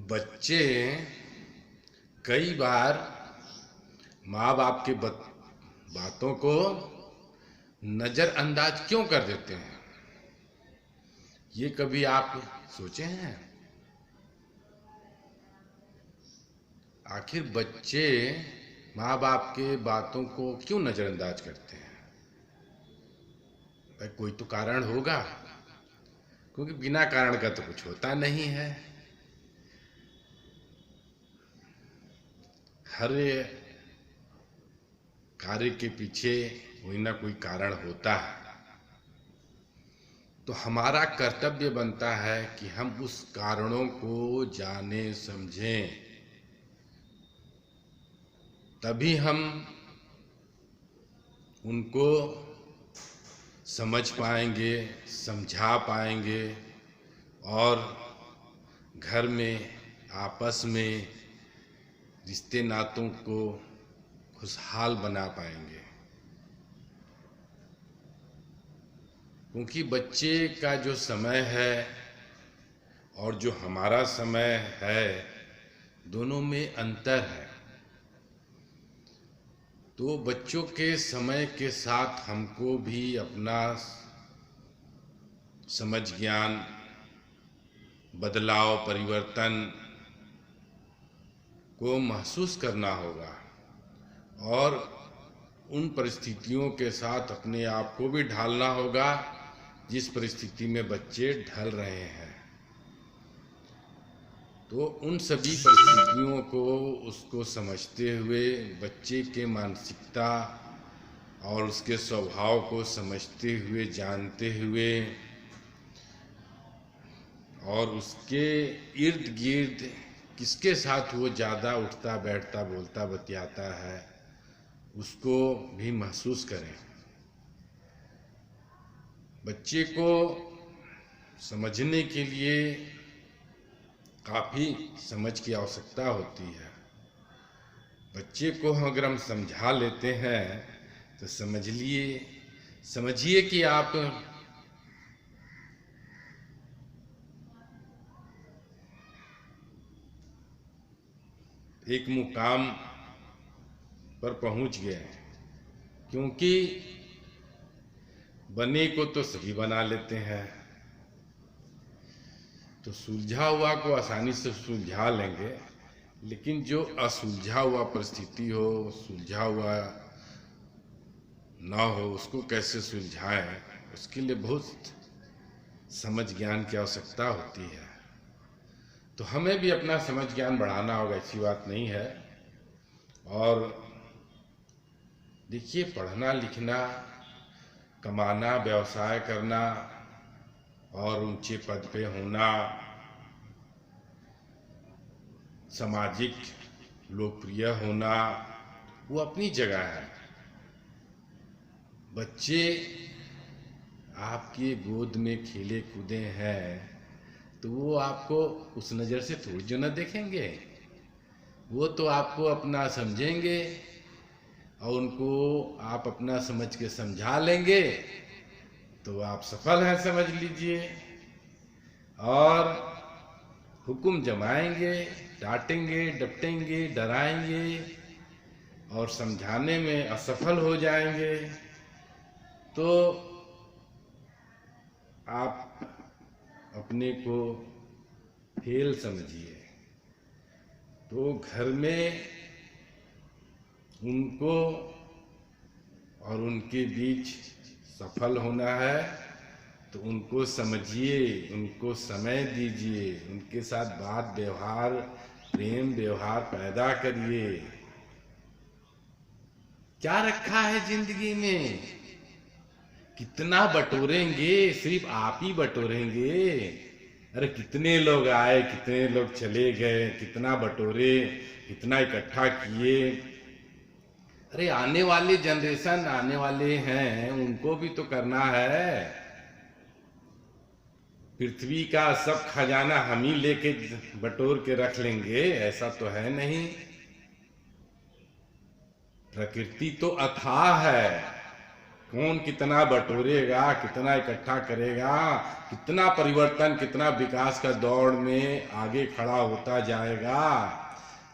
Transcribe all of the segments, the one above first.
बच्चे कई बार माँ बाप के बातों को नज़रअंदाज क्यों कर देते हैं? ये कभी आप सोचे हैं? आखिर बच्चे माँ बाप के बातों को क्यों नज़रअंदाज करते हैं? भाई कोई तो कारण होगा, क्योंकि बिना कारण का तो कुछ होता नहीं है। हर कार्य के पीछे कोई ना कोई कारण होता है, तो हमारा कर्तव्य बनता है कि हम उस कारणों को जाने समझें, तभी हम उनको समझ पाएंगे, समझा पाएंगे और घर में आपस में रिश्ते नातों को खुशहाल बना पाएंगे। क्योंकि बच्चे का जो समय है और जो हमारा समय है, दोनों में अंतर है। तो बच्चों के समय के साथ हमको भी अपना समझ ज्ञान, बदलाव, परिवर्तन को महसूस करना होगा और उन परिस्थितियों के साथ अपने आप को भी ढालना होगा जिस परिस्थिति में बच्चे ढल रहे हैं। तो उन सभी परिस्थितियों को उसको समझते हुए, बच्चे के मानसिकता और उसके स्वभाव को समझते हुए, जानते हुए और उसके इर्द गिर्द किसके साथ वो ज़्यादा उठता बैठता बोलता बतियाता है, उसको भी महसूस करें। बच्चे को समझने के लिए काफ़ी समझ की आवश्यकता होती है। बच्चे को अगर हम समझा लेते हैं तो समझिए कि आप एक मुकाम पर पहुंच गए हैं। क्योंकि बने को तो सभी बना लेते हैं, तो सुलझा हुआ को आसानी से सुलझा लेंगे, लेकिन जो असुलझा हुआ परिस्थिति हो, सुलझा हुआ ना हो, उसको कैसे सुलझाएं, उसके लिए बहुत समझ ज्ञान की आवश्यकता होती है। तो हमें भी अपना समझ ज्ञान बढ़ाना होगा, ऐसी बात नहीं है। और देखिए, पढ़ना लिखना, कमाना, व्यवसाय करना और ऊंचे पद पे होना, सामाजिक लोकप्रिय होना, वो अपनी जगह है। बच्चे आपके गोद में खेले कूदे हैं तो वो आपको उस नज़र से थोड़ी जो न देखेंगे, वो तो आपको अपना समझेंगे और उनको आप अपना समझ के समझा लेंगे तो आप सफल हैं, समझ लीजिए। और हुक्म जमाएंगे, डांटेंगे, डपटेंगे, डराएंगे और समझाने में असफल हो जाएंगे तो आप अपने को फेल समझिए। तो घर में उनको और उनके बीच सफल होना है तो उनको समझिए, उनको समय दीजिए, उनके साथ बात व्यवहार, प्रेम व्यवहार पैदा करिए। क्या रखा है जिंदगी में? कितना बटोरेंगे? सिर्फ आप ही बटोरेंगे। अरे कितने लोग आए, कितने लोग चले गए, कितना बटोरे, कितना इकट्ठा किए। अरे आने वाले जनरेशन आने वाले हैं, उनको भी तो करना है। पृथ्वी का सब खजाना हम ही लेके बटोर के रख लेंगे, ऐसा तो है नहीं। प्रकृति तो अथाह है, कौन कितना बटोरेगा, कितना इकट्ठा करेगा, कितना परिवर्तन, कितना विकास का दौड़ में आगे खड़ा होता जाएगा।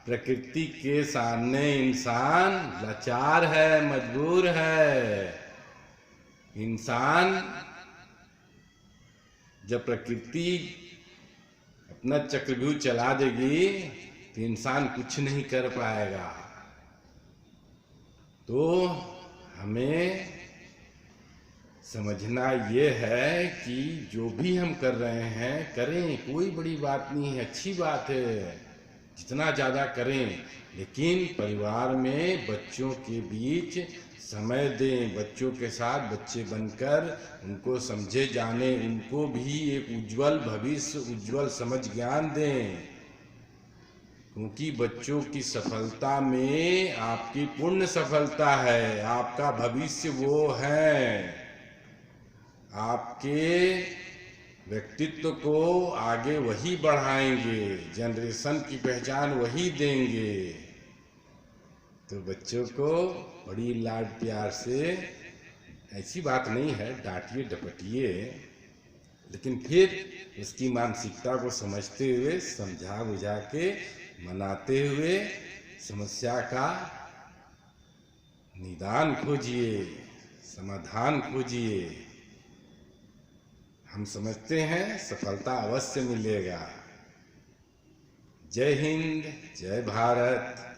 प्रकृति के सामने इंसान लाचार है, मजबूर है। इंसान जब प्रकृति अपना चक्रव्यूह चला देगी तो इंसान कुछ नहीं कर पाएगा। तो हमें समझना ये है कि जो भी हम कर रहे हैं करें, कोई बड़ी बात नहीं है, अच्छी बात है, जितना ज़्यादा करें, लेकिन परिवार में बच्चों के बीच समय दें, बच्चों के साथ बच्चे बनकर उनको समझे जाने, उनको भी एक उज्जवल भविष्य, उज्जवल समझ ज्ञान दें, क्योंकि बच्चों की सफलता में आपकी पूर्ण सफलता है, आपका भविष्य वो है। आपके व्यक्तित्व को आगे वही बढ़ाएंगे, जनरेशन की पहचान वही देंगे। तो बच्चों को बड़ी लाड प्यार से, ऐसी बात नहीं है डांटिए डपटिए, लेकिन फिर उसकी मानसिकता को समझते हुए, समझा बुझा के, मनाते हुए समस्या का निदान खोजिए, समाधान खोजिए। हम समझते हैं सफलता अवश्य मिलेगा। जय हिंद, जय भारत।